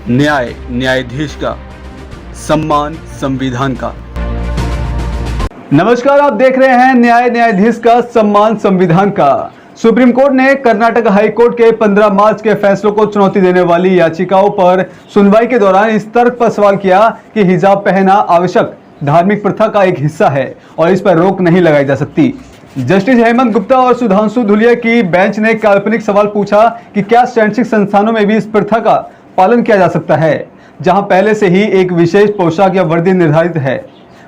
न्यायाधीश का सम्मान संविधान का। नमस्कार, आप देख रहे हैं न्यायाधीश का सम्मान संविधान का। सुप्रीम कोर्ट ने कर्नाटक हाई कोर्ट के 15 मार्च के फैसलों को चुनौती देने वाली याचिकाओं पर सुनवाई के दौरान इस तर्क पर सवाल किया कि हिजाब पहनना आवश्यक धार्मिक प्रथा का एक हिस्सा है और इस पर रोक नहीं लगाई जा सकती। जस्टिस हेमंत गुप्ता और सुधांशु धुलिया की बेंच ने काल्पनिक सवाल पूछा कि क्या शैक्षिक संस्थानों में भी इस प्रथा का पालन किया जा सकता है, जहां पहले से ही एक विशेष पोशाक या वर्दी निर्धारित है।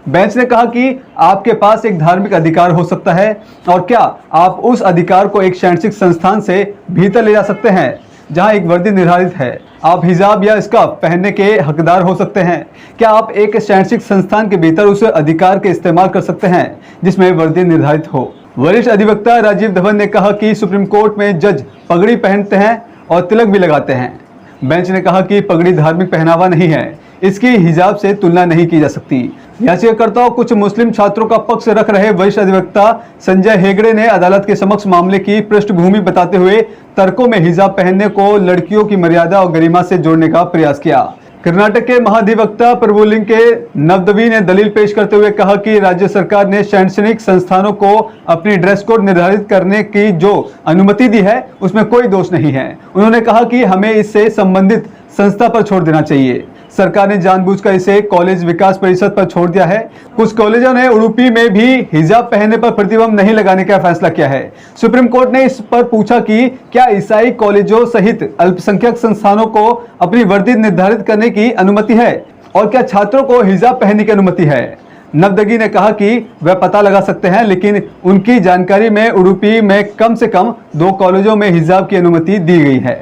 बेंच ने कहा कि आपके पास एक धार्मिक अधिकार हो सकता है और क्या आप उस अधिकार को एक शैक्षिक संस्थान से भीतर ले जा सकते हैं जहां एक वर्दी निर्धारित है। आप हिजाब या स्कार्फ पहनने के हकदार हो सकते हैं। क्या आप एक शैक्षिक संस्थान के भीतर उस अधिकार के इस्तेमाल कर सकते हैं जिसमें वर्दी निर्धारित हो। वरिष्ठ अधिवक्ता राजीव धवन ने कहा कि सुप्रीम कोर्ट में जज पगड़ी पहनते हैं और तिलक भी लगाते हैं। बेंच ने कहा कि पगड़ी धार्मिक पहनावा नहीं है, इसकी हिजाब से तुलना नहीं की जा सकती। याचिकाकर्ता कुछ मुस्लिम छात्रों का पक्ष रख रहे वरिष्ठ अधिवक्ता संजय हेगड़े ने अदालत के समक्ष मामले की पृष्ठभूमि बताते हुए तर्कों में हिजाब पहनने को लड़कियों की मर्यादा और गरिमा से जोड़ने का प्रयास किया। कर्नाटक के महाधिवक्ता प्रभुलिंग के नवदवी ने दलील पेश करते हुए कहा कि राज्य सरकार ने शैक्षणिक संस्थानों को अपनी ड्रेस कोड निर्धारित करने की जो अनुमति दी है उसमें कोई दोष नहीं है। उन्होंने कहा कि हमें इससे संबंधित संस्था पर छोड़ देना चाहिए। सरकार ने जानबूझकर इसे कॉलेज विकास परिषद पर छोड़ दिया है। कुछ कॉलेजों ने उडुपी में भी हिजाब पहनने पर प्रतिबंध नहीं लगाने का फैसला किया है। सुप्रीम कोर्ट ने इस पर पूछा कि क्या ईसाई कॉलेजों सहित अल्पसंख्यक संस्थानों को अपनी वर्दी निर्धारित करने की अनुमति है और क्या छात्रों को हिजाब पहनने की अनुमति है। नवदगी ने कहा कि वह पता लगा सकते हैं, लेकिन उनकी जानकारी में उडुपी में कम से कम 2 कॉलेजों में हिजाब की अनुमति दी गई है।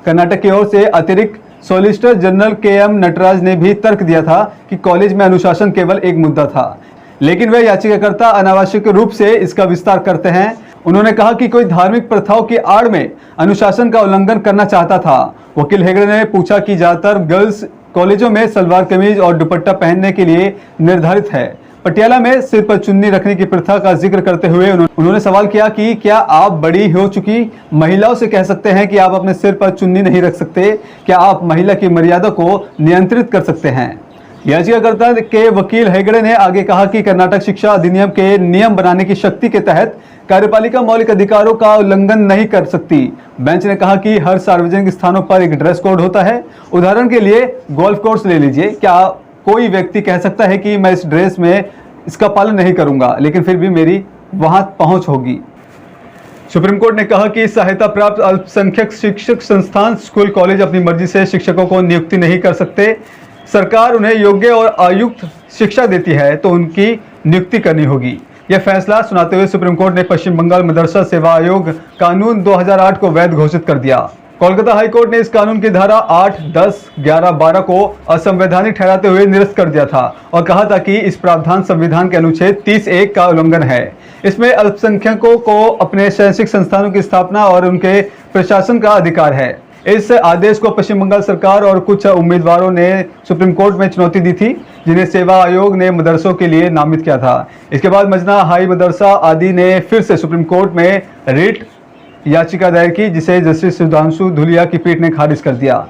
कर्नाटक की ओर से अतिरिक्त सॉलिसिटर जनरल KM नटराज ने भी तर्क दिया था कि कॉलेज में अनुशासन केवल एक मुद्दा था, लेकिन वे याचिकाकर्ता अनावश्यक रूप से इसका विस्तार करते हैं। उन्होंने कहा कि कोई धार्मिक प्रथाओं की आड़ में अनुशासन का उल्लंघन करना चाहता था। वकील हेगड़े ने पूछा कि ज्यादातर गर्ल्स कॉलेजों में सलवार कमीज और दुपट्टा पहनने के लिए निर्धारित है। पटियाला में सिर पर चुन्नी रखने की प्रथा का जिक्र करते हुए उन्होंने सवाल किया कि क्या आप बड़ी हो चुकी महिलाओं से कह सकते हैं कि आप अपने सिर पर चुन्नी नहीं रख सकते? क्या आप महिला की मर्यादा को नियंत्रित कर सकते हैं? याचिकाकर्ता के वकील हेगड़े ने आगे कहा कि कर्नाटक शिक्षा अधिनियम के नियम बनाने की शक्ति के तहत कार्यपालिका मौलिक अधिकारों का उल्लंघन नहीं कर सकती। बेंच ने कहा कि हर सार्वजनिक स्थानों पर एक ड्रेस कोड होता है। उदाहरण के लिए गोल्फ कोर्स ले लीजिए। क्या कोई व्यक्ति कह सकता है कि मैं इस ड्रेस में इसका पालन नहीं करूंगा, लेकिन फिर भी मेरी वहां पहुंच होगी। सुप्रीम कोर्ट ने कहा कि सहायता प्राप्त अल्पसंख्यक शिक्षक संस्थान स्कूल कॉलेज अपनी मर्जी से शिक्षकों को नियुक्ति नहीं कर सकते। सरकार उन्हें योग्य और आयुक्त शिक्षा देती है तो उनकी नियुक्ति करनी होगी। यह फैसला सुनाते हुए सुप्रीम कोर्ट ने पश्चिम बंगाल मदरसा सेवा आयोग कानून 2008 को वैध घोषित कर दिया। कोलकाता हाईकोर्ट ने इस कानून की धारा 8, 10, 11, 12 को असंवैधानिक ठहराते हुए निरस्त कर दिया था और कहा था कि इस प्रावधान संविधान के अनुच्छेद 30(1) का उल्लंघन है। इसमें अल्पसंख्यकों को अपने शैक्षिक संस्थानों की स्थापना और उनके प्रशासन का अधिकार है। इस आदेश को पश्चिम बंगाल सरकार और कुछ उम्मीदवारों ने सुप्रीम कोर्ट में चुनौती दी थी, जिन्हें सेवा आयोग ने मदरसों के लिए नामित किया था। इसके बाद मजना हाई मदरसा आदि ने फिर से सुप्रीम कोर्ट में रिट याचिका दायर की, जिसे जस्टिस सुधांशु धुलिया की पीठ ने खारिज कर दिया।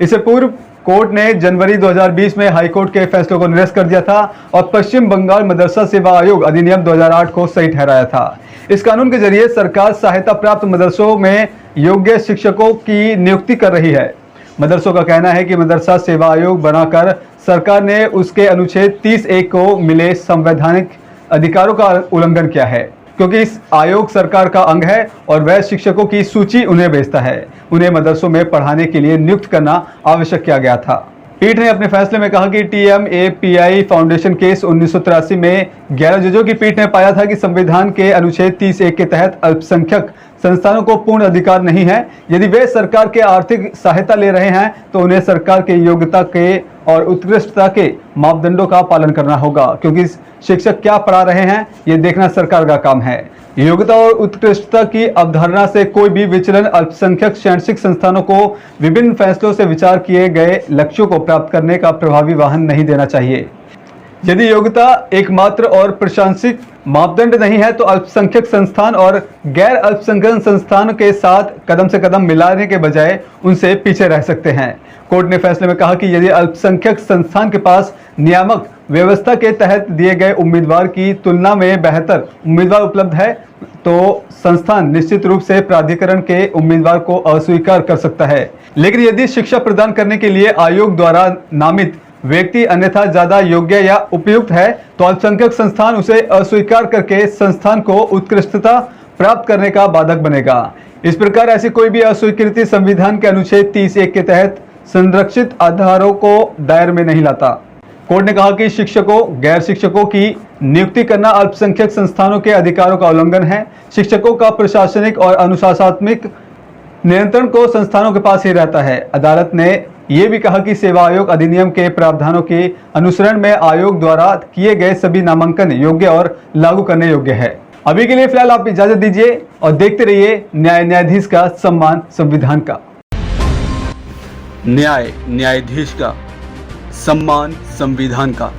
इससे पूर्व कोर्ट ने जनवरी 2020 में हाईकोर्ट के फैसलों को निरस्त कर दिया था और पश्चिम बंगाल मदरसा सेवा आयोग अधिनियम 2008 को सही ठहराया था। इस कानून के जरिए सरकार सहायता प्राप्त मदरसों में योग्य शिक्षकों की नियुक्ति कर रही है। मदरसों का कहना है कि मदरसा सेवा आयोग बनाकर सरकार ने उसके अनुच्छेद 30(1) को मिले संवैधानिक अधिकारों का उल्लंघन किया है, क्योंकि इस आयोग सरकार का अंग है और वह शिक्षकों की सूची उन्हें भेजता है। उन्हें मदरसों में पढ़ाने के लिए नियुक्त करना आवश्यक किया गया था। पीठ ने अपने फैसले में कहा कि TMAPI फाउंडेशन केस 1983 में 11 जजों की पीठ ने पाया था कि संविधान के अनुच्छेद 30(1) के तहत अल्पसंख्यक संस्थानों को पूर्ण अधिकार नहीं है। यदि वे सरकार के आर्थिक सहायता ले रहे हैं तो उन्हें सरकार के योग्यता के और उत्कृष्टता के मापदंडों का पालन करना होगा, क्योंकि शिक्षक क्या पढ़ा रहे हैं ये देखना सरकार का काम है। योग्यता और उत्कृष्टता की अवधारणा से कोई भी विचलन अल्पसंख्यक शैक्षिक संस्थानों को विभिन्न फैसलों से विचार किए गए लक्ष्यों को प्राप्त करने का प्रभावी वाहन नहीं देना चाहिए। यदि योग्यता एकमात्र और प्रशंसित मापदंड नहीं है तो अल्पसंख्यक संस्थान और गैर अल्पसंख्यक संस्थान के साथ कदम से कदम मिलाने के बजाय उनसे पीछे रह सकते हैं। कोर्ट ने फैसले में कहा कि यदि अल्पसंख्यक संस्थान के पास नियामक व्यवस्था के तहत दिए गए उम्मीदवार की तुलना में बेहतर उम्मीदवार उपलब्ध है तो संस्थान निश्चित रूप से प्राधिकरण के उम्मीदवार को अस्वीकार कर सकता है। लेकिन यदि शिक्षा प्रदान करने के लिए आयोग द्वारा नामित व्यक्ति अन्यथा ज्यादा योग्य या उपयुक्त है तो अल्पसंख्यक संस्थान उसे अस्वीकार करके संस्थान को उत्कृष्टता प्राप्त करने का बाधक बनेगा। इस प्रकार ऐसी कोई भी अस्वीकृति संविधान के अनुच्छेद 30(1) के तहत संरक्षित आधारों को दायरे में नहीं लाता। कोर्ट ने कहा कि शिक्षकों गैर शिक्षकों की नियुक्ति करना अल्पसंख्यक संस्थानों के अधिकारों का उल्लंघन है। शिक्षकों का प्रशासनिक और अनुशासनात्मक नियंत्रण को संस्थानों के पास ही रहता है। अदालत ने यह भी कहा कि सेवा आयोग अधिनियम के प्रावधानों के अनुसरण में आयोग द्वारा किए गए सभी नामांकन योग्य और लागू करने योग्य है। अभी के लिए फिलहाल आप इजाजत दीजिए और देखते रहिए न्यायाधीश का सम्मान संविधान का। न्यायाधीश का सम्मान संविधान का।